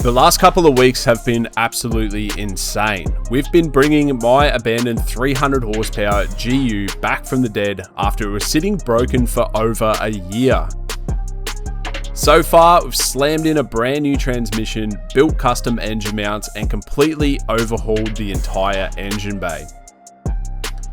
The last couple of weeks have been absolutely insane. We've been bringing my abandoned 300 horsepower GU back from the dead after it was sitting broken for over a year. So far, we've slammed in a brand new transmission, built custom engine mounts, and completely overhauled the entire engine bay.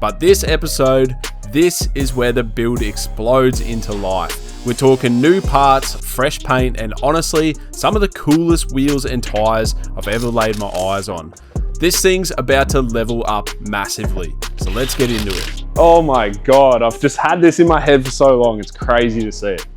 But this episode, this is where the build explodes into life. We're talking new parts, fresh paint, and honestly, some of the coolest wheels and tyres I've ever laid my eyes on. This thing's about to level up massively, so let's get into it. Oh my God, I've just had this in my head for so long, it's crazy to see it.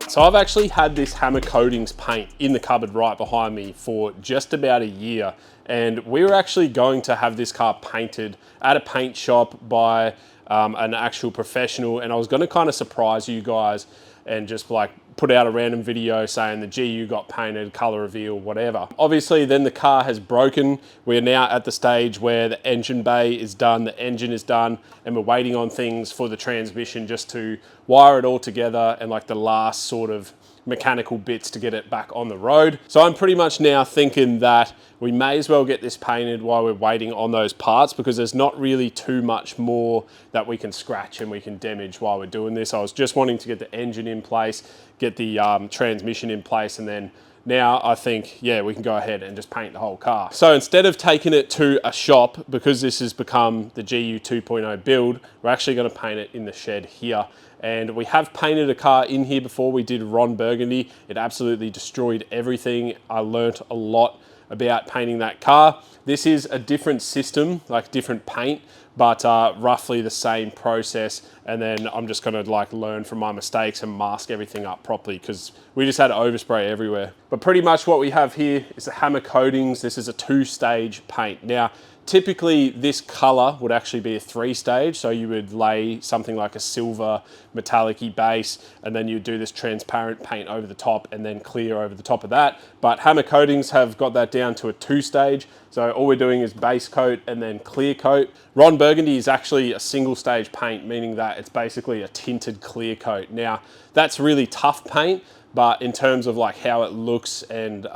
So I've actually had this Hamr Coatings paint in the cupboard right behind me for just about a year, and we were actually going to have this car painted at a paint shop by an actual professional, and I was going to kind of surprise you guys and just like put out a random video saying the GU got painted, color reveal, whatever. Obviously then the car has broken. We're now at the stage where the engine bay is done, the engine is done, and we're waiting on things for the transmission just to wire it all together and like the last sort of mechanical bits to get it back on the road. So I'm pretty much now thinking that we may as well get this painted while we're waiting on those parts, because there's not really too much more that we can scratch and we can damage while we're doing this. I was just wanting to get the engine in place, get the transmission in place, and then now I think, yeah, we can go ahead and just paint the whole car. So instead of taking it to a shop, because this has become the GU 2.0 build, we're actually going to paint it in the shed here. And we have painted a car in here before. We did Ron Burgundy. It absolutely destroyed everything. I learnt a lot about painting that car. This is a different system, like different paint, but roughly the same process. And then I'm just gonna like learn from my mistakes and mask everything up properly, because we just had overspray everywhere. But pretty much what we have here is the Hamr Coatings. This is a 2-stage paint. Now, typically this color would actually be a 3-stage. So you would lay something like a silver metallic-y base, and then you do this transparent paint over the top and then clear over the top of that. But Hamr Coatings have got that down to a 2-stage. So all we're doing is base coat and then clear coat. Ron Burgundy is actually a 1-stage paint, meaning that it's basically a tinted clear coat. Now, that's really tough paint, but in terms of like how it looks and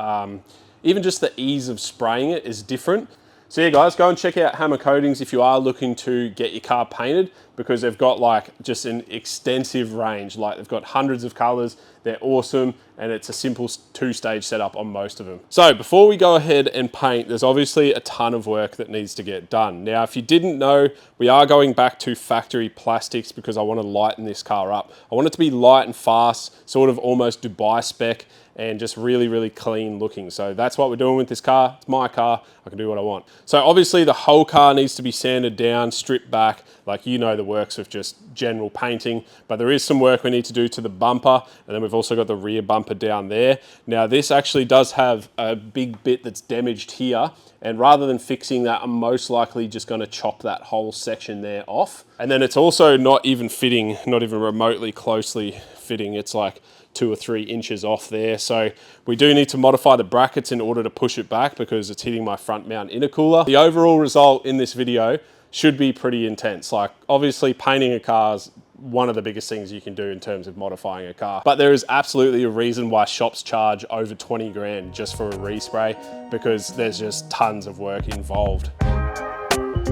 even just the ease of spraying it is different. So yeah guys, go and check out Hamr Coatings if you are looking to get your car painted, because they've got like just an extensive range. Like they've got hundreds of colors, they're awesome, and it's a simple 2-stage setup on most of them. So before we go ahead and paint, there's obviously a ton of work that needs to get done. Now, if you didn't know, we are going back to factory plastics because I want to lighten this car up. I want it to be light and fast, sort of almost Dubai spec, and just really, really clean looking. So that's what we're doing with this car. It's my car, I can do what I want. So obviously the whole car needs to be sanded down, stripped back, like you know the works of just general painting, but there is some work we need to do to the bumper, and then we've also got the rear bumper down there. Now this actually does have a big bit that's damaged here, and rather than fixing that, I'm most likely just gonna chop that whole section there off. And then it's also not even fitting, not even remotely closely fitting. It's like 2 or 3 inches off there. So we do need to modify the brackets in order to push it back, because it's hitting my front mount intercooler. The overall result in this video should be pretty intense. Like obviously painting a car is one of the biggest things you can do in terms of modifying a car. But there is absolutely a reason why shops charge over 20 grand just for a respray, because there's just tons of work involved.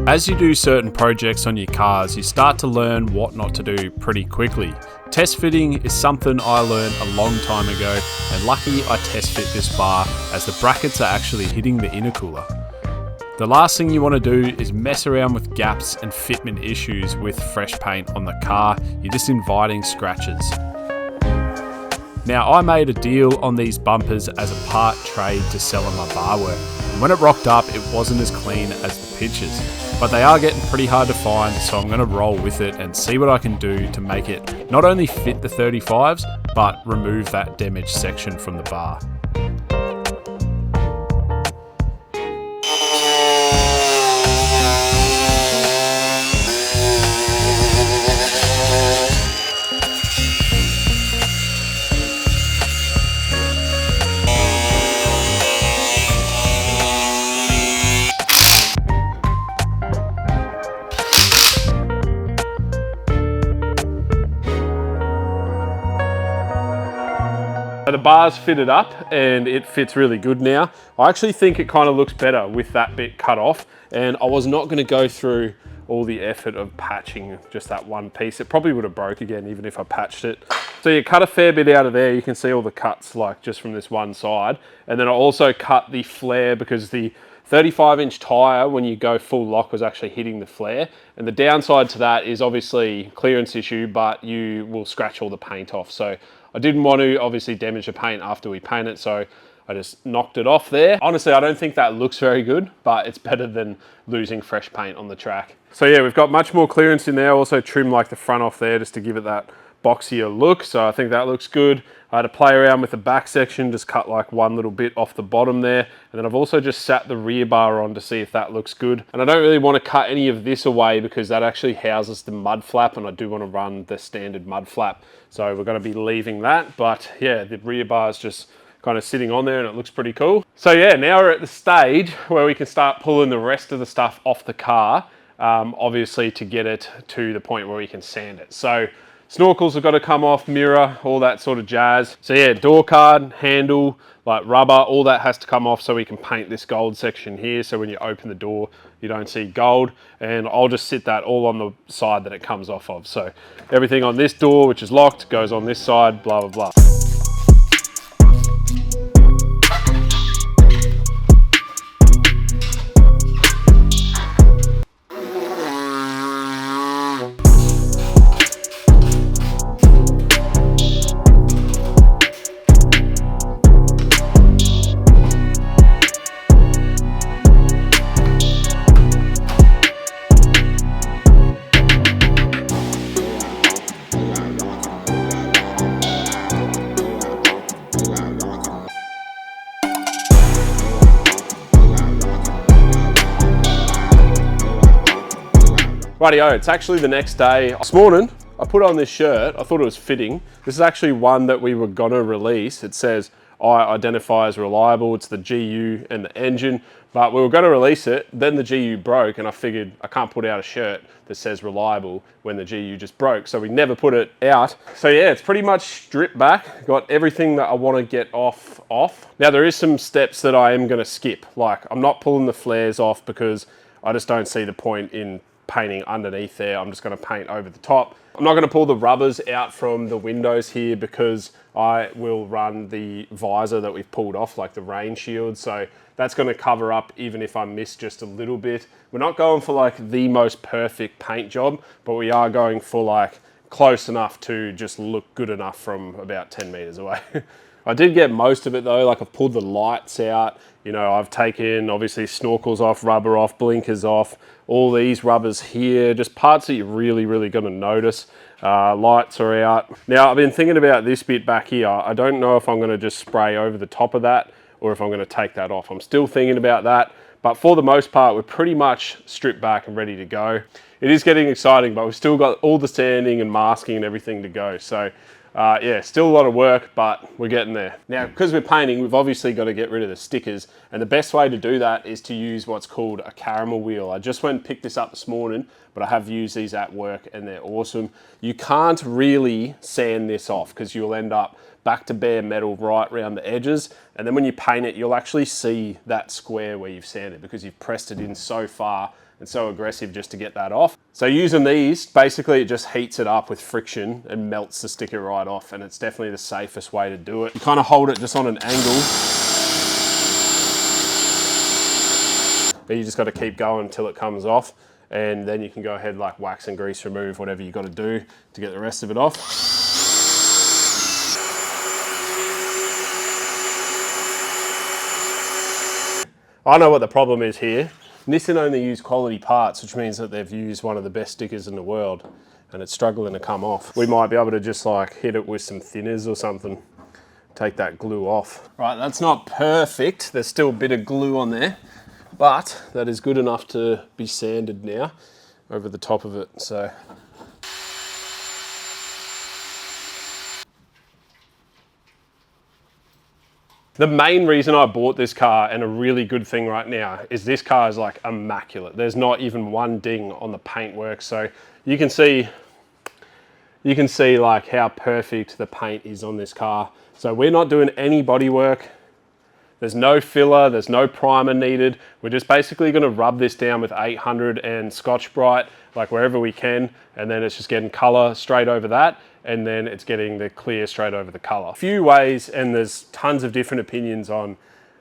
As you do certain projects on your cars, you start to learn what not to do pretty quickly. Test fitting is something I learned a long time ago, and lucky I test fit this bar as the brackets are actually hitting the intercooler. The last thing you want to do is mess around with gaps and fitment issues with fresh paint on the car. You're just inviting scratches. Now, I made a deal on these bumpers as a part trade to sell on my bar work, and when it rocked up it wasn't as clean as the pictures, but they are getting pretty hard to find, so I'm going to roll with it and see what I can do to make it not only fit the 35s but remove that damaged section from the bar. The bar's fitted up and it fits really good now. I actually think it kind of looks better with that bit cut off, and I was not going to go through all the effort of patching just that one piece. It probably would have broke again even if I patched it. So you cut a fair bit out of there. You can see all the cuts like just from this one side. And then I also cut the flare because the 35-inch tyre, when you go full lock, was actually hitting the flare. And the downside to that is obviously clearance issue, but you will scratch all the paint off. So I didn't want to obviously damage the paint after we paint it, so I just knocked it off there. Honestly, I don't think that looks very good, but it's better than losing fresh paint on the track. So yeah, we've got much more clearance in there. Also trimmed like the front off there just to give it that boxier look. So I think that looks good. I had to play around with the back section, just cut like one little bit off the bottom there. And then I've also just sat the rear bar on to see if that looks good. And I don't really want to cut any of this away because that actually houses the mud flap, and I do want to run the standard mud flap. So we're going to be leaving that. But yeah, the rear bar is just kind of sitting on there and it looks pretty cool. So yeah, now we're at the stage where we can start pulling the rest of the stuff off the car, obviously to get it to the point where we can sand it. So snorkels have got to come off, mirror, all that sort of jazz. So yeah, door card, handle, like rubber, all that has to come off so we can paint this gold section here. So when you open the door, you don't see gold. And I'll just sit that all on the side that it comes off of. So everything on this door, which is locked, goes on this side, blah, blah, blah. Rightio, it's actually the next day. This morning, I put on this shirt. I thought it was fitting. This is actually one that we were gonna release. It says, I identify as reliable. It's the GU and the engine, but we were gonna release it. Then the GU broke and I figured I can't put out a shirt that says reliable when the GU just broke. So we never put it out. So yeah, it's pretty much stripped back. Got everything that I wanna get off. Now there is some steps that I am gonna skip. Like I'm not pulling the flares off because I just don't see the point in painting underneath there. I'm just going to paint over the top. I'm not going to pull the rubbers out from the windows here because I will run the visor that we've pulled off, like the rain shield. So that's going to cover up even if I miss just a little bit. We're not going for like the most perfect paint job, but we are going for like close enough to just look good enough from about 10 meters away. I did get most of it though. Like I've pulled the lights out, you know, I've taken obviously snorkels off, rubber off, blinkers off, all these rubbers here, just parts that you're really going to notice. Lights are out. Now I've been thinking about this bit back here. I don't know if I'm going to just spray over the top of that or if I'm going to take that off. I'm still thinking about that, but for the most part, we're pretty much stripped back and ready to go. It is getting exciting, but we've still got all the sanding and masking and everything to go. So yeah, still a lot of work, but we're getting there. Now, because we're painting, we've obviously got to get rid of the stickers, and the best way to do that is to use what's called a caramel wheel. I just went and picked this up this morning, but I have used these at work and they're awesome. You can't really sand this off because you'll end up back to bare metal right around the edges, and then when you paint it, you'll actually see that square where you've sanded because you've pressed it in so far and so aggressive just to get that off. So using these, basically it just heats it up with friction and melts the sticker right off, and it's definitely the safest way to do it. You kind of hold it just on an angle, but you just got to keep going until it comes off, and then you can go ahead like wax and grease remove, whatever you got to do to get the rest of it off. I know what the problem is here. Nissan only use quality parts, which means that they've used one of the best stickers in the world and it's struggling to come off. We might be able to just like hit it with some thinners or something, take that glue off. Right, that's not perfect. There's still a bit of glue on there, but that is good enough to be sanded now over the top of it. So the main reason I bought this car, and a really good thing right now, is this car is like immaculate. There's not even one ding on the paintwork. So you can see like how perfect the paint is on this car. So we're not doing any body work. There's no filler, there's no primer needed. We're just basically gonna rub this down with 800 and Scotch-Brite, like wherever we can, and then it's just getting color straight over that, and then it's getting the clear straight over the color. A few ways, and there's tons of different opinions on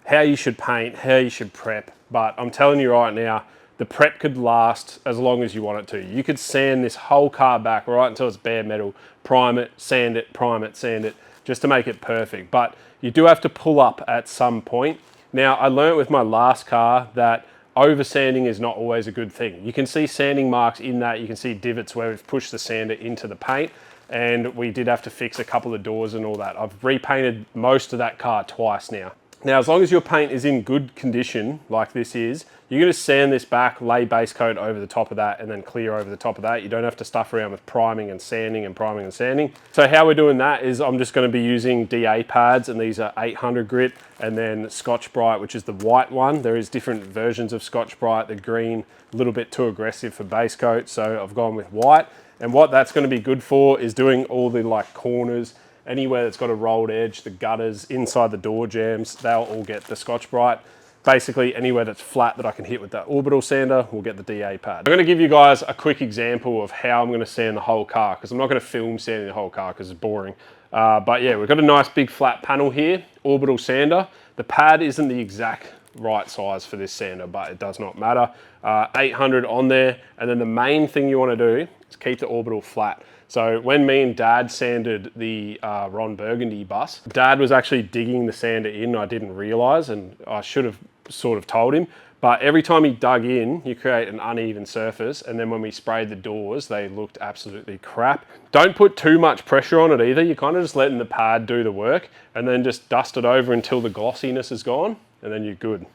how you should paint, how you should prep, but I'm telling you right now, the prep could last as long as you want it to. You could sand this whole car back right until it's bare metal, prime it, sand it, prime it, sand it, just to make it perfect. But you do have to pull up at some point. Now, I learned with my last car that over sanding is not always a good thing. You can see sanding marks in that, you can see divots where we've pushed the sander into the paint, and we did have to fix a couple of doors and all that. I've repainted most of that car twice now. Now, as long as your paint is in good condition, like this is, you're gonna sand this back, lay base coat over the top of that, and then clear over the top of that. You don't have to stuff around with priming and sanding and priming and sanding. So how we're doing that is I'm just gonna be using DA pads, and these are 800 grit, and then Scotch-Brite, which is the white one. There is different versions of Scotch-Brite. The green, a little bit too aggressive for base coat, so I've gone with white. And what that's gonna be good for is doing all the like corners, anywhere that's got a rolled edge, the gutters, inside the door jambs, they'll all get the Scotch-Brite. Basically, anywhere that's flat that I can hit with that orbital sander will get the DA pad. I'm gonna give you guys a quick example of how I'm gonna sand the whole car, because I'm not gonna film sanding the whole car because it's boring. But yeah, we've got a nice big flat panel here, orbital sander. The pad isn't the exact right size for this sander, but it does not matter. 800 on there, and then the main thing you wanna do is keep the orbital flat. So when me and Dad sanded the Ron Burgundy bus, Dad was actually digging the sander in. I didn't realize, and I should have sort of told him. But every time he dug in, you create an uneven surface. And then when we sprayed the doors, they looked absolutely crap. Don't put too much pressure on it either. You're kind of just letting the pad do the work, and then just dust it over until the glossiness is gone, and then you're good.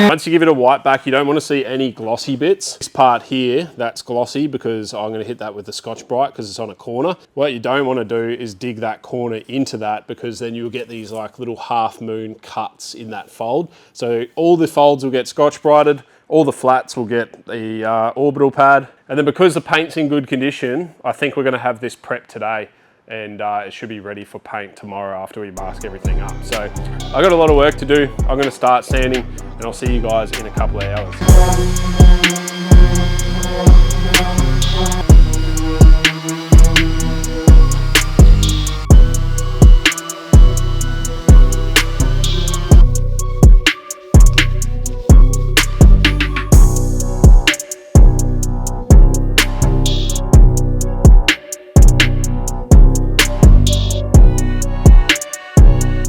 Once you give it a wipe back, you don't want to see any glossy bits. This part here, that's glossy because I'm going to hit that with the Scotch-Brite because it's on a corner. What you don't want to do is dig that corner into that, because then you'll get these like little half moon cuts in that fold. So all the folds will get Scotch-Brited, all the flats will get the orbital pad. And then because the paint's in good condition, I think we're going to have this prep today, and it should be ready for paint tomorrow after we mask everything up. So I've got a lot of work to do. I'm gonna start sanding, and I'll see you guys in a couple of hours.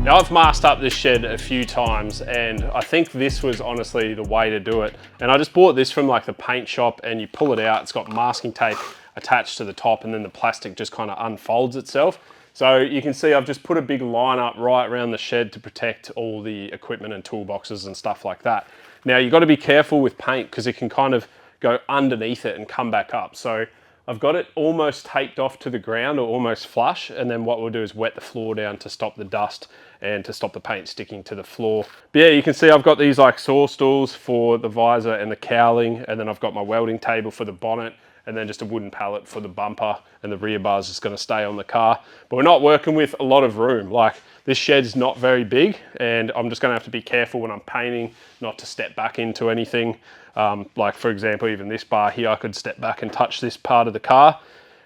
Now I've masked up this shed a few times, and I think this was honestly the way to do it. And I just bought this from like the paint shop, and you pull it out, it's got masking tape attached to the top, and then the plastic just kind of unfolds itself. So you can see I've just put a big line up right around the shed to protect all the equipment and toolboxes and stuff like that. Now you've got to be careful with paint because it can kind of go underneath it and come back up. So I've got it almost taped off to the ground, or almost flush, and then what we'll do is wet the floor down to stop the dust and to stop the paint sticking to the floor. But yeah, you can see I've got these like saw stools for the visor and the cowling, and then I've got my welding table for the bonnet, and then just a wooden pallet for the bumper, and the rear bar is just going to stay on the car. But we're not working with a lot of room. Like, this shed's not very big, and I'm just going to have to be careful when I'm painting not to step back into anything. Like for example, even this bar here, I could step back and touch this part of the car.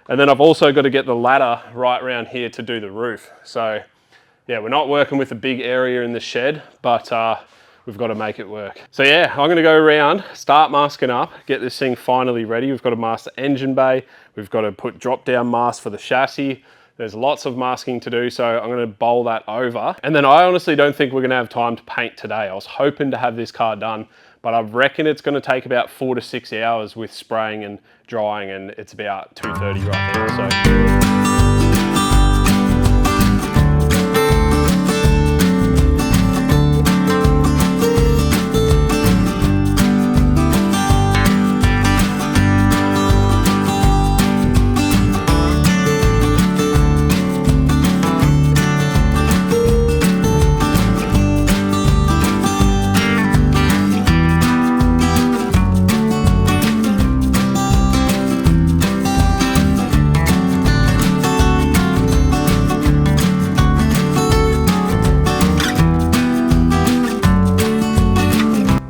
And then I've also got to get the ladder right around here to do the roof. So yeah, we're not working with a big area in the shed, but we've got to make it work. So yeah, I'm going to go around, start masking up, get this thing finally ready. We've got to mask the engine bay. We've got to put drop down masks for the chassis. There's lots of masking to do, so I'm going to bowl that over. And then I honestly don't think we're going to have time to paint today. I was hoping to have this car done, but I reckon it's going to take about 4 to 6 hours with spraying and drying, and it's about 2:30 right now. So.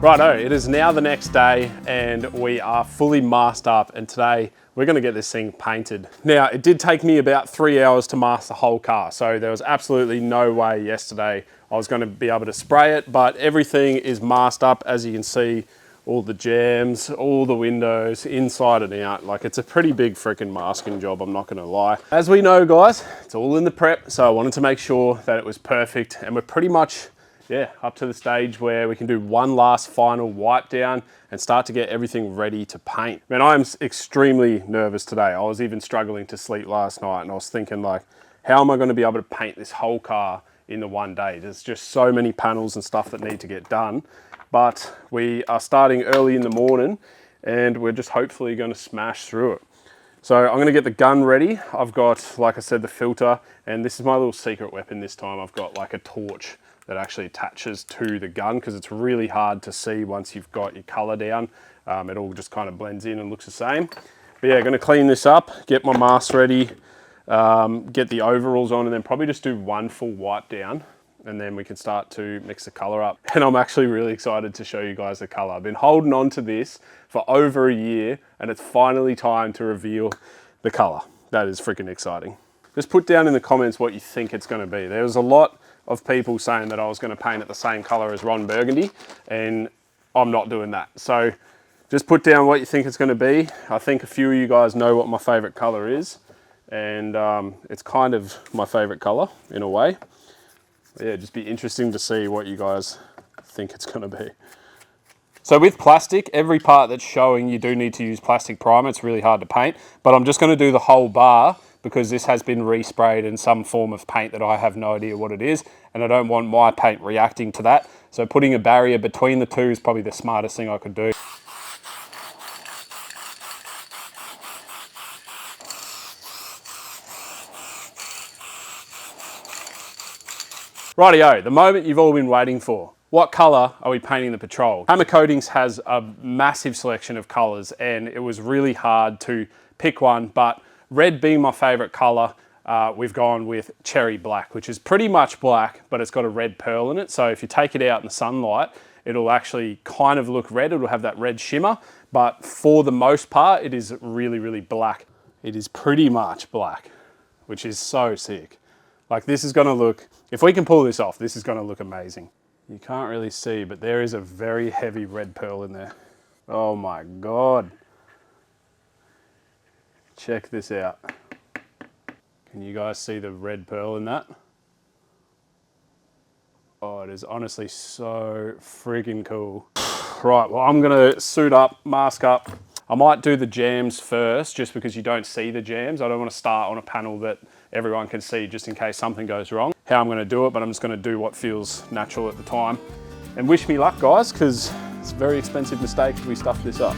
Righto, it is now the next day and we are fully masked up, and today we're gonna get this thing painted. Now, it did take me about 3 hours to mask the whole car, so there was absolutely no way yesterday I was gonna be able to spray it, but everything is masked up, as you can see, all the jams, all the windows, inside and out. Like, it's a pretty big freaking masking job, I'm not gonna lie. As we know, guys, it's all in the prep, so I wanted to make sure that it was perfect, and we're pretty much, yeah, up to the stage where we can do one last final wipe down and start to get everything ready to paint. Man, I'm extremely nervous today. I was even struggling to sleep last night, and I was thinking, like, how am I gonna be able to paint this whole car in the one day? There's just so many panels and stuff that need to get done. But we are starting early in the morning, and we're just hopefully gonna smash through it. So I'm gonna get the gun ready. I've got, like I said, the filter, and this is my little secret weapon this time. I've got like a torch that actually attaches to the gun, because it's really hard to see once you've got your color down. It all just kind of blends in and looks the same. But yeah, gonna clean this up, get my mask ready, get the overalls on, and then probably just do one full wipe down, and then we can start to mix the color up. And I'm actually really excited to show you guys the color. I've been holding on to this for over a year, and it's finally time to reveal the color. That is freaking exciting. Just put down in the comments what you think it's gonna be. There was a lot of people saying that I was gonna paint it the same color as Ron Burgundy, and I'm not doing that. So just put down what you think it's gonna be. I think a few of you guys know what my favorite color is, and it's kind of my favorite color in a way. Yeah, just be interesting to see what you guys think it's gonna be. So with plastic, every part that's showing, you do need to use plastic primer. It's really hard to paint, but I'm just gonna do the whole bar, because this has been resprayed in some form of paint that I have no idea what it is, and I don't want my paint reacting to that. So putting a barrier between the two is probably the smartest thing I could do. Rightio, the moment you've all been waiting for. What color are we painting the Patrol? Hamr Coatings has a massive selection of colors, and it was really hard to pick one, but red being my favorite color, we've gone with cherry black, which is pretty much black, but it's got a red pearl in it. So if you take it out in the sunlight, it'll actually kind of look red. It'll have that red shimmer, but for the most part, it is really, really black. It is pretty much black, which is so sick. Like, this is gonna look, if we can pull this off, this is gonna look amazing. You can't really see, but there is a very heavy red pearl in there. Oh my God. Check this out. Can you guys see the red pearl in that? Oh, it is honestly so freaking cool. Right, well, I'm gonna suit up, mask up. I might do the jams first, just because you don't see the jams. I don't want to start on a panel that everyone can see, just in case something goes wrong. How I'm gonna do it, but I'm just gonna do what feels natural at the time. And wish me luck, guys, because it's a very expensive mistake if we stuff this up.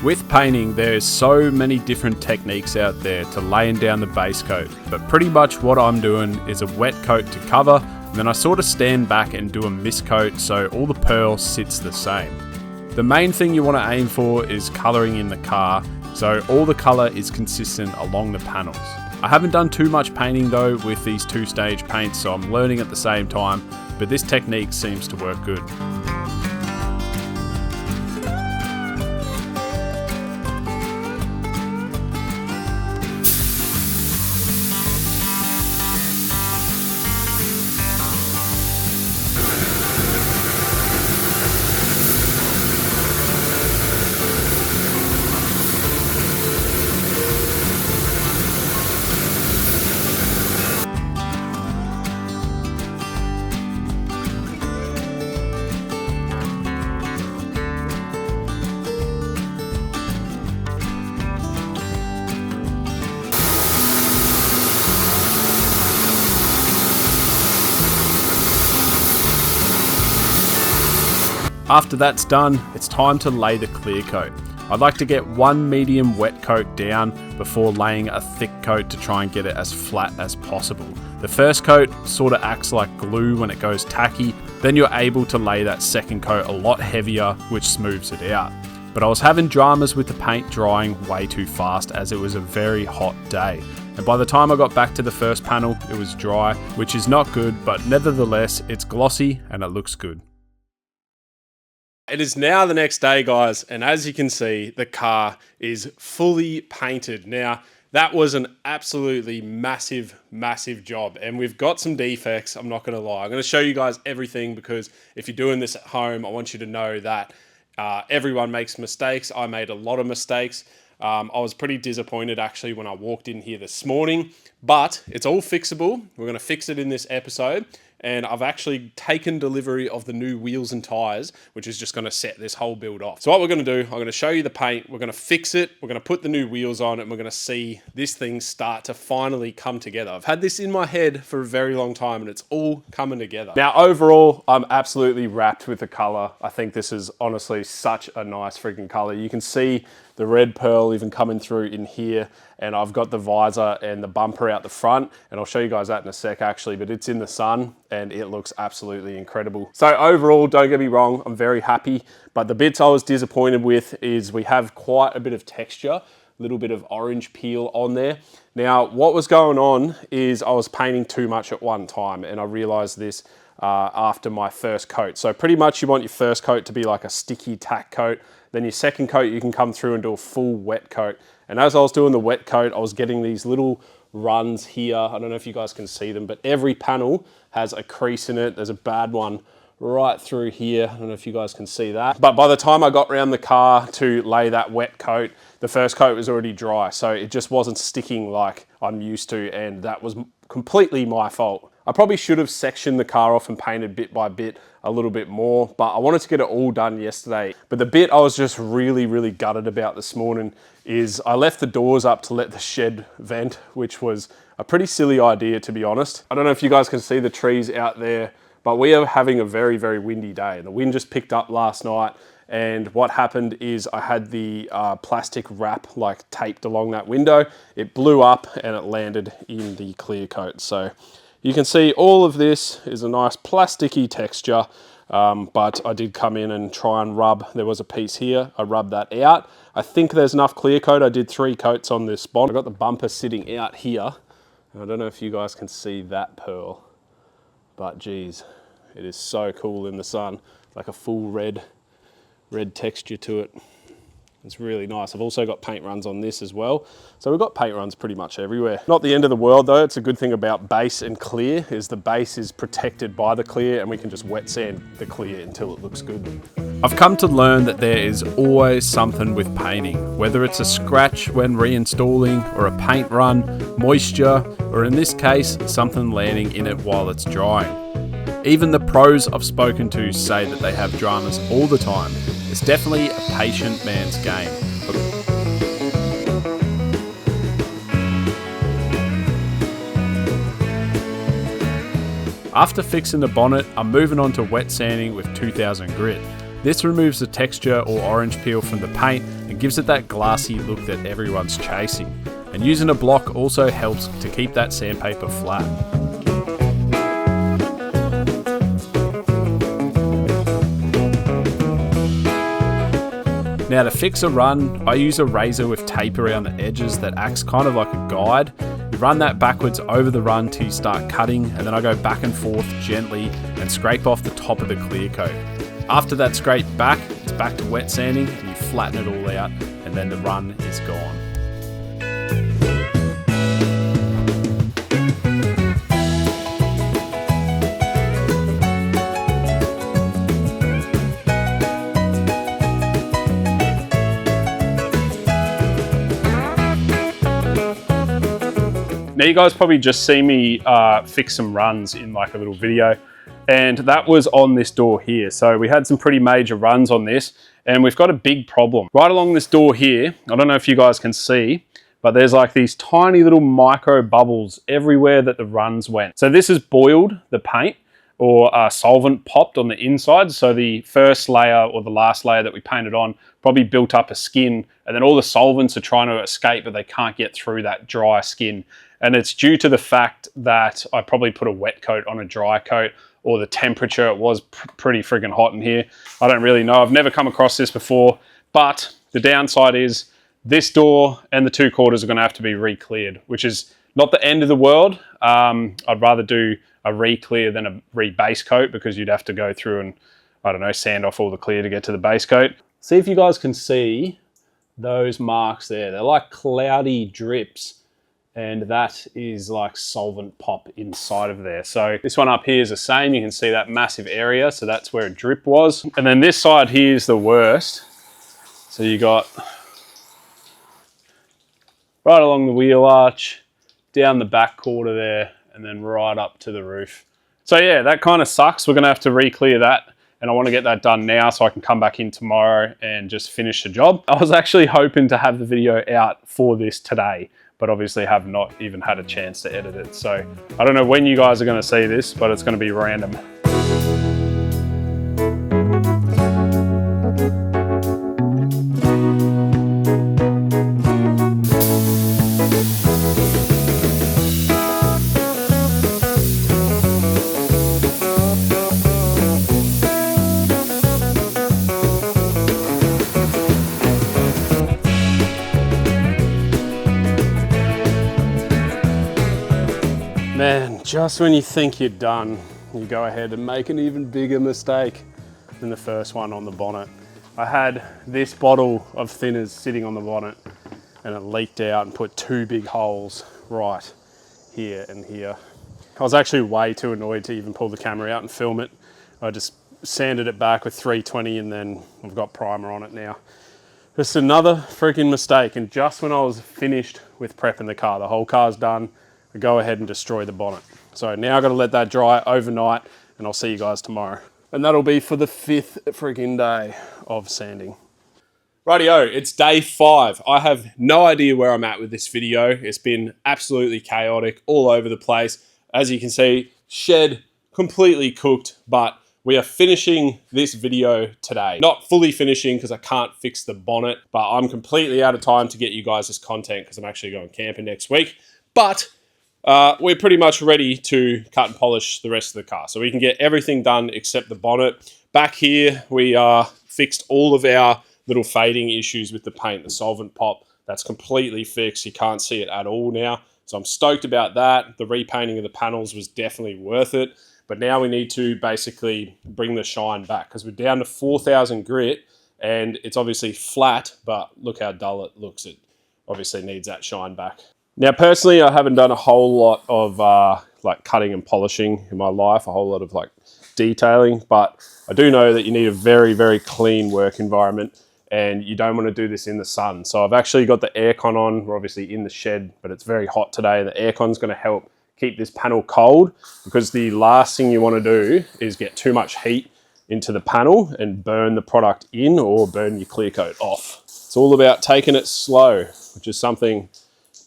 With painting, there's so many different techniques out there to laying down the base coat, but pretty much what I'm doing is a wet coat to cover, and then I sort of stand back and do a mist coat so all the pearl sits the same. The main thing you want to aim for is colouring in the car, so all the colour is consistent along the panels. I haven't done too much painting though with these two-stage paints, so I'm learning at the same time, but this technique seems to work good. After that's done, it's time to lay the clear coat. I'd like to get one medium wet coat down before laying a thick coat to try and get it as flat as possible. The first coat sort of acts like glue when it goes tacky, then you're able to lay that second coat a lot heavier, which smooths it out. But I was having dramas with the paint drying way too fast as it was a very hot day. and by the time I got back to the first panel, it was dry, which is not good, but nevertheless, it's glossy and it looks good. It is now the next day, guys, and as you can see, the car is fully painted. Now, that was an absolutely massive, massive job, and we've got some defects, I'm not gonna lie. I'm gonna show you guys everything, because if you're doing this at home, I want you to know that everyone makes mistakes. I made a lot of mistakes. I was pretty disappointed actually when I walked in here this morning, but it's all fixable. We're gonna fix it in this episode. And I've actually taken delivery of the new wheels and tires, which is just gonna set this whole build off. So what we're gonna do, I'm gonna show you the paint, we're gonna fix it, we're gonna put the new wheels on, and we're gonna see this thing start to finally come together. I've had this in my head for a very long time, and it's all coming together. Now, overall, I'm absolutely wrapped with the color. I think this is honestly such a nice freaking color. You can see the red pearl even coming through in here, and I've got the visor and the bumper out the front, and I'll show you guys that in a sec actually, but it's in the sun and it looks absolutely incredible. So overall, don't get me wrong, I'm very happy, but the bits I was disappointed with is we have quite a bit of texture, a little bit of orange peel on there. Now, what was going on is I was painting too much at one time, and I realized this after my first coat. So pretty much you want your first coat to be like a sticky tack coat. Then your second coat, you can come through and do a full wet coat. And as I was doing the wet coat, I was getting these little runs here. I don't know if you guys can see them, but every panel has a crease in it. There's a bad one right through here. I don't know if you guys can see that. But by the time I got around the car to lay that wet coat, the first coat was already dry. So it just wasn't sticking like I'm used to, and that was completely my fault. I probably should have sectioned the car off and painted bit by bit a little bit more, but I wanted to get it all done yesterday. But the bit I was just really, really gutted about this morning is I left the doors up to let the shed vent, which was a pretty silly idea, to be honest. I don't know if you guys can see the trees out there, but we are having a very, very windy day. The wind just picked up last night, and what happened is I had the plastic wrap like taped along that window. It blew up and it landed in the clear coat. So you can see all of this is a nice plasticky texture, but I did come in and try and rub. There was a piece here, I rubbed that out. I think there's enough clear coat. I did 3 coats on this bond. I got the bumper sitting out here. I don't know if you guys can see that pearl, but geez, it is so cool in the sun, like a full red texture to it. It's really nice. I've also got paint runs on this as well. So we've got paint runs pretty much everywhere. Not the end of the world though. It's a good thing about base and clear is the base is protected by the clear, and we can just wet sand the clear until it looks good. I've come to learn that there is always something with painting, whether it's a scratch when reinstalling or a paint run, moisture, or in this case, something landing in it while it's drying. Even the pros I've spoken to say that they have dramas all the time. It's definitely a patient man's game. After fixing the bonnet, I'm moving on to wet sanding with 2000 grit. This removes the texture or orange peel from the paint and gives it that glassy look that everyone's chasing. And using a block also helps to keep that sandpaper flat. Now to fix a run, I use a razor with tape around the edges that acts kind of like a guide. You run that backwards over the run till you start cutting, and then I go back and forth gently and scrape off the top of the clear coat. After that scrape back, it's back to wet sanding and you flatten it all out, and then the run is gone. Now you guys probably just see me fix some runs in like a little video, and that was on this door here. So we had some pretty major runs on this, and we've got a big problem. Right along this door here, I don't know if you guys can see, but there's like these tiny little micro bubbles everywhere that the runs went. So this has boiled the paint, or solvent popped on the inside. So the first layer or the last layer that we painted on probably built up a skin, and then all the solvents are trying to escape, but they can't get through that dry skin. And it's due to the fact that I probably put a wet coat on a dry coat, or the temperature. It was pretty friggin' hot in here. I don't really know. I've never come across this before, but the downside is this door and the 2 quarters are gonna have to be re-cleared, which is Not the end of the world. I'd rather do a re-clear than a re-base coat, because you'd have to go through and, I don't know, sand off all the clear to get to the base coat. See if you guys can see those marks there. They're like cloudy drips, and that is like solvent pop inside of there. So this one up here is the same. You can see that massive area. So that's where a drip was. And then this side here is the worst. So you got right along the wheel arch, down the back quarter there, and then right up to the roof. So yeah, that kind of sucks. We're gonna have to re-clear that, and I want to get that done now so I can come back in tomorrow and just finish the job. I was actually hoping to have the video out for this today, but obviously have not even had a chance to edit it. So I don't know when you guys are gonna see this, but it's gonna be random. Man, just when you think you're done, you go ahead and make an even bigger mistake than the first one on the bonnet. I had this bottle of thinners sitting on the bonnet, and it leaked out and put two big holes right here and here. I was actually way too annoyed to even pull the camera out and film it. I just sanded it back with 320, and then I've got primer on it now. Just another freaking mistake, and just when I was finished with prepping the car, the whole car's done, I go ahead and destroy the bonnet. So now I've got to let that dry overnight, and I'll see you guys tomorrow. And that'll be for the 5th freaking day of sanding. Rightio, it's day 5. I have no idea where I'm at with this video. It's been absolutely chaotic, all over the place. As you can see, shed completely cooked, but we are finishing this video today. Not fully finishing because I can't fix the bonnet, but I'm completely out of time to get you guys this content because I'm actually going camping next week. But we're pretty much ready to cut and polish the rest of the car. So we can get everything done except the bonnet. Back here, we fixed all of our little fading issues with the paint, the solvent pop. That's completely fixed. You can't see it at all now. So I'm stoked about that. The repainting of the panels was definitely worth it. But now we need to basically bring the shine back because we're down to 4,000 grit, and it's obviously flat, but look how dull it looks. It obviously needs that shine back. Now, personally, I haven't done a whole lot of like cutting and polishing in my life, a whole lot of like detailing, but I do know that you need a very, very clean work environment, and you don't want to do this in the sun. So I've actually got the aircon on. We're obviously in the shed, but it's very hot today. The aircon's going to help keep this panel cold, because the last thing you want to do is get too much heat into the panel and burn the product in or burn your clear coat off. It's all about taking it slow, which is something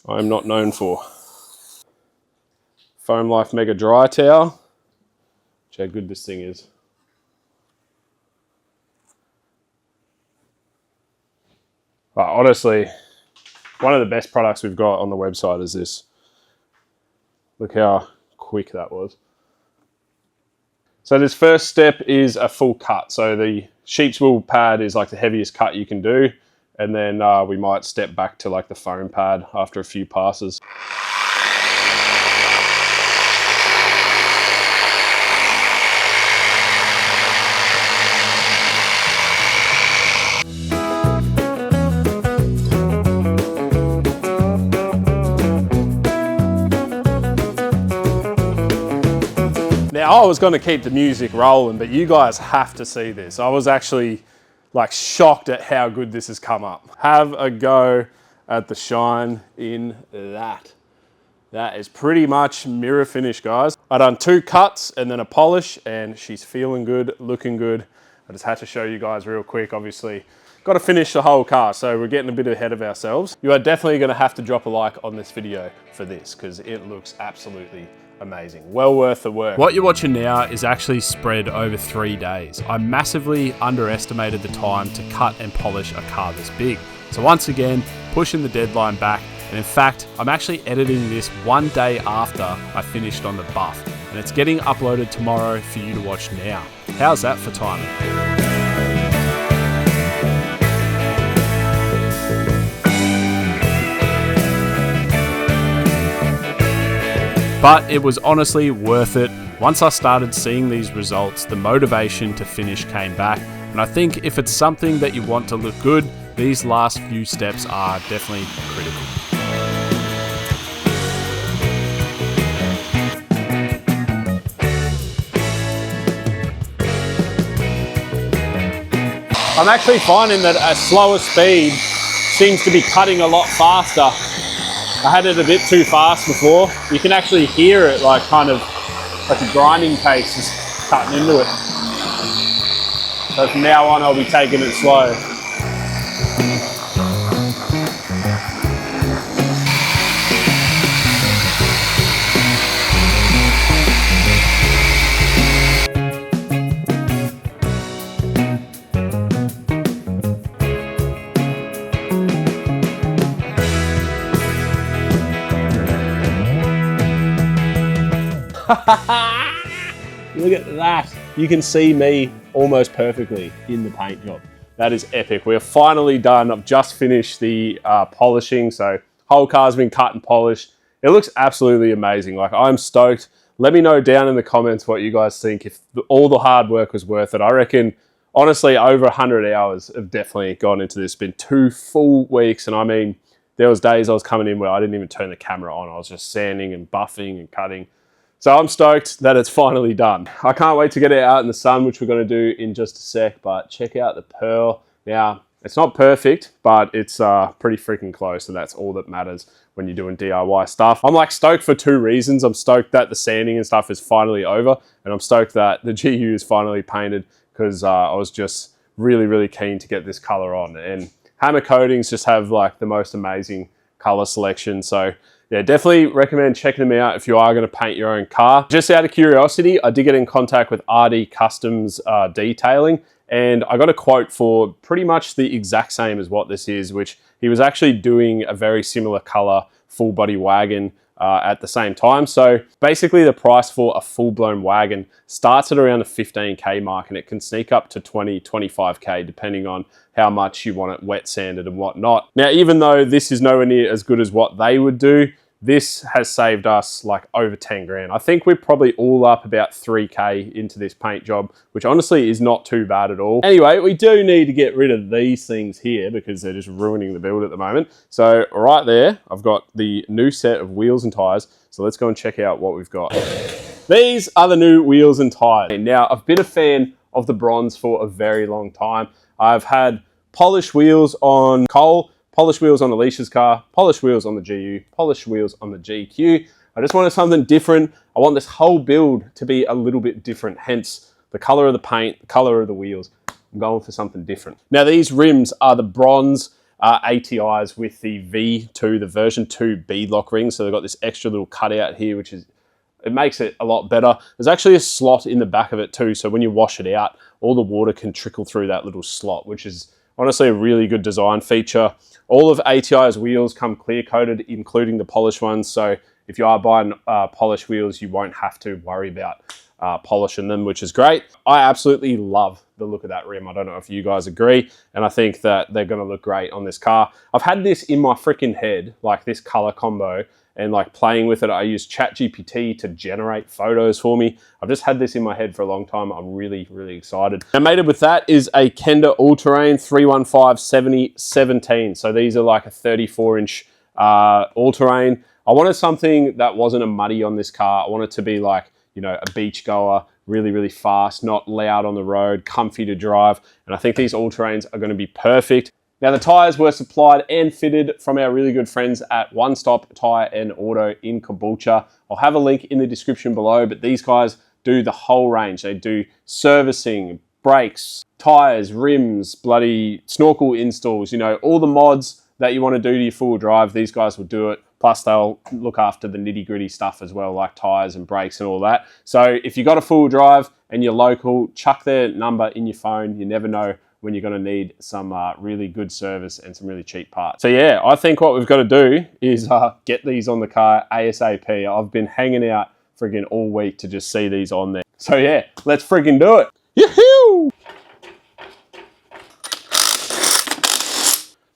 I'm not known for. Foam Life Mega Dry Towel. Watch how good this thing is. But honestly, one of the best products we've got on the website is this. Look how quick that was. So this first step is a full cut. So the sheep's wool pad is like the heaviest cut you can do. And then we might step back to like the foam pad after a few passes. Now, I was going to keep the music rolling, but you guys have to see this. I was actually like shocked at how good this has come up. Have a go at the shine in that. That is pretty much mirror finish, guys. I done 2 cuts and then a polish, and she's feeling good, looking good. I just had to show you guys real quick. Obviously, got to finish the whole car, so we're getting a bit ahead of ourselves. You are definitely going to have to drop a like on this video for this, because it looks absolutely amazing. Well worth the work. What you're watching now is actually spread over 3 days. I massively underestimated the time to cut and polish a car this big. So once again, pushing the deadline back. And in fact, I'm actually editing this 1 day after I finished on the buff. And it's getting uploaded tomorrow for you to watch now. How's that for timing? But it was honestly worth it. Once I started seeing these results, the motivation to finish came back. And I think if it's something that you want to look good, these last few steps are definitely critical. I'm actually finding that a slower speed seems to be cutting a lot faster. I had it a bit too fast before. You can actually hear it like kind of like a grinding pace just cutting into it. So from now on I'll be taking it slow. Look at that. You can see me almost perfectly in the paint job. That is epic. We're finally done. I've just finished the polishing. So whole car's been cut and polished. It looks absolutely amazing. Like, I'm stoked. Let me know down in the comments what you guys think, if all the hard work was worth it. I reckon, honestly, over 100 hours have definitely gone into this. It's been 2 full weeks. And I mean, there was days I was coming in where I didn't even turn the camera on. I was just sanding and buffing and cutting. So I'm stoked that it's finally done. I can't wait to get it out in the sun, which we're going to do in just a sec, but check out the pearl. Now, it's not perfect, but it's pretty freaking close, and that's all that matters when you're doing DIY stuff. I'm like stoked for 2 reasons. I'm stoked that the sanding and stuff is finally over, and I'm stoked that the GU is finally painted, because I was just really, really keen to get this color on. And Hamr Coatings just have like the most amazing color selection. So yeah, definitely recommend checking them out if you are going to paint your own car. Just out of curiosity, I did get in contact with RD Customs Detailing, and I got a quote for pretty much the exact same as what this is, which he was actually doing a very similar color full body wagon at the same time. So basically the price for a full-blown wagon starts at around the 15K mark, and it can sneak up to 20, 25K depending on how much you want it wet sanded and whatnot. Now, even though this is nowhere near as good as what they would do, this has saved us like over 10 grand. I think we're probably all up about 3K into this paint job, which honestly is not too bad at all. Anyway, we do need to get rid of these things here because they're just ruining the build at the moment. So right there, I've got the new set of wheels and tires. So let's go and check out what we've got. These are the new wheels and tires. Now, I've been a fan of the bronze for a very long time. I've had polished wheels on Cole, polished wheels on Alicia's car, polished wheels on the GU, polished wheels on the GQ. I just wanted something different. I want this whole build to be a little bit different, hence the color of the paint, the color of the wheels. I'm going for something different. Now, these rims are the bronze ATIs with the V2, the version 2 beadlock rings. So they've got this extra little cutout here, which is, it makes it a lot better. There's actually a slot in the back of it too, so when you wash it out, all the water can trickle through that little slot, which is honestly a really good design feature. All of ATI's wheels come clear coated, including the polished ones. So if you are buying polished wheels, you won't have to worry about polishing them, which is great. I absolutely love the look of that rim. I don't know if you guys agree, and I think that they're gonna look great on this car. I've had this in my freaking head, like this color combo, and like playing with it. I use ChatGPT to generate photos for me. I've just had this in my head for a long time. I'm really, really excited. Now, mated with that is a Kenda All-Terrain 315/70/17. So these are like a 34-inch all-terrain. I wanted something that wasn't a muddy on this car. I wanted it to be like, you know, a beach goer, really, really fast, not loud on the road, comfy to drive. And I think these all-terrains are gonna be perfect. Now, the tyres were supplied and fitted from our really good friends at One Stop Tyre and Auto in Caboolture. I'll have a link in the description below, but these guys do the whole range. They do servicing, brakes, tyres, rims, bloody snorkel installs, you know, all the mods that you want to do to your full drive, these guys will do it. Plus, they'll look after the nitty-gritty stuff as well, like tyres and brakes and all that. So if you got a full drive and you're local, chuck their number in your phone. You never know when you're going to need some really good service and some really cheap parts. So yeah, I think what we've got to do is get these on the car ASAP. I've been hanging out friggin' all week to just see these on there. So yeah, let's friggin' do it. Yoo-hoo!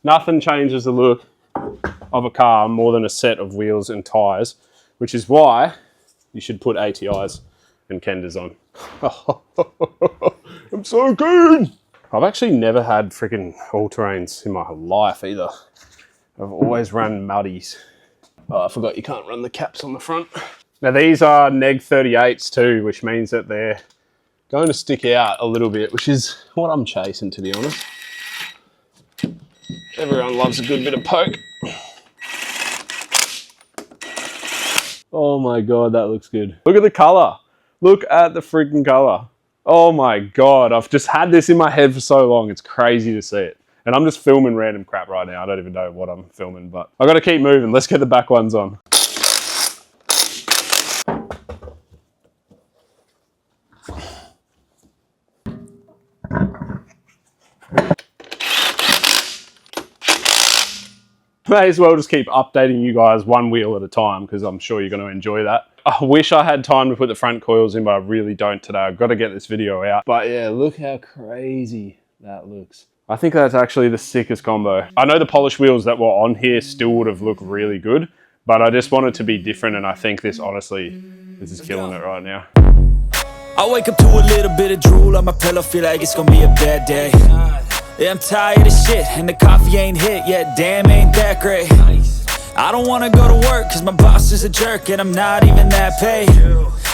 Nothing changes the look of a car more than a set of wheels and tires, which is why You should put ATIs and Kenders on. I'm so good. I've actually never had freaking all-terrains in my life either. I've always run muddies. Oh, I forgot you can't run the caps on the front. Now these are neg 38s too, which means that they're going to stick out a little bit, which is what I'm chasing, to be honest. Everyone loves a good bit of poke. Oh my God, that looks good. Look at the color. Look at the freaking color. Oh my God, I've just had this in my head for so long. It's crazy to see it. And I'm just filming random crap right now. I don't even know what I'm filming, but I gotta keep moving. Let's get the back ones on. May as well just keep updating you guys one wheel at a time, because I'm sure you're going to enjoy that. I wish I had time to put the front coils in, but I really don't today. I've got to get this video out. But yeah, look how crazy that looks. I think that's actually the sickest combo. I know the polished wheels that were on here still would have looked really good, but I just want it to be different, and I think this, honestly, this is killing it right now. I wake up to a little bit of drool on my pillow, feel like it's gonna be a bad day. Yeah, I'm tired of shit, and the coffee ain't hit yet, damn, ain't that great. I don't wanna go to work, cause my boss is a jerk, and I'm not even that paid.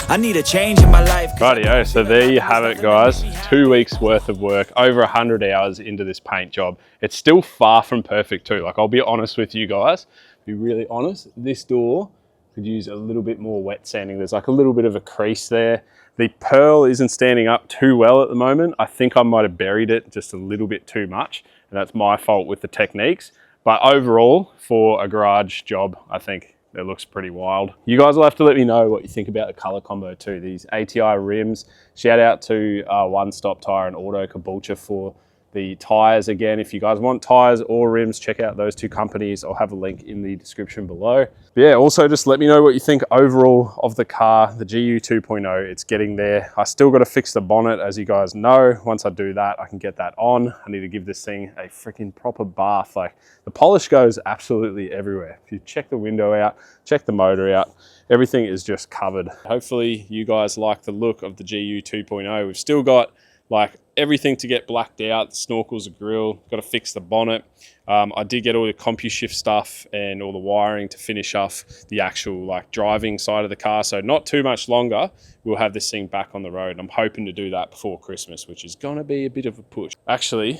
I need a change in my life. Rightio, so there you have it, guys. 2 weeks worth of work, over 100 hours into this paint job. It's still far from perfect too. Like, I'll be honest with you guys, be really honest, this door could use a little bit more wet sanding. There's like a little bit of a crease there. The pearl isn't standing up too well at the moment. I think I might have buried it just a little bit too much, and that's my fault with the techniques. But overall, for a garage job, I think it looks pretty wild. You guys will have to let me know what you think about the color combo too. These ATI rims, shout out to One Stop Tyre and Auto Caboolture for the tyres. Again, if you guys want tyres or rims, check out those two companies. I'll have a link in the description below. But yeah, also just let me know what you think overall of the car, the GU 2.0. It's getting there. I still got to fix the bonnet, as you guys know. Once I do that, I can get that on. I need to give this thing a freaking proper bath. Like, the polish goes absolutely everywhere. If you check the window out, check the motor out, everything is just covered. Hopefully you guys like the look of the GU 2.0. We've still got like everything to get blacked out, the snorkels, the grill, got to fix the bonnet. I did get all the CompuShift stuff and all the wiring to finish off the actual like driving side of the car. So not too much longer, we'll have this thing back on the road. I'm hoping to do that before Christmas, which is going to be a bit of a push. Actually,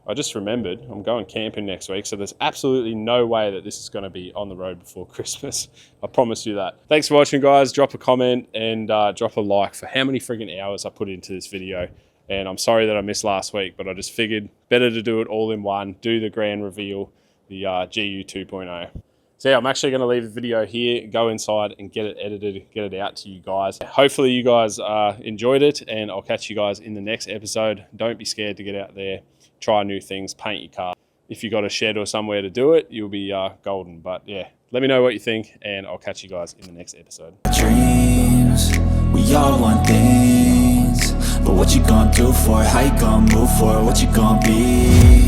I just remembered I'm going camping next week, so there's absolutely no way that this is going to be on the road before Christmas. I promise you that. Thanks for watching, guys. Drop a comment and drop a like for how many friggin' hours I put into this video. And I'm sorry that I missed last week, but I just figured better to do it all in one, do the grand reveal, the GU 2.0. So yeah, I'm actually going to leave the video here, go inside and get it edited, get it out to you guys. Hopefully you guys enjoyed it, and I'll catch you guys in the next episode. Don't be scared to get out there, try new things, paint your car. If you got a shed or somewhere to do it, you'll be golden. But yeah, let me know what you think, and I'll catch you guys in the next episode. Dreams, we all want things, but what you gonna do for it? How you gonna move for it? What you gonna be?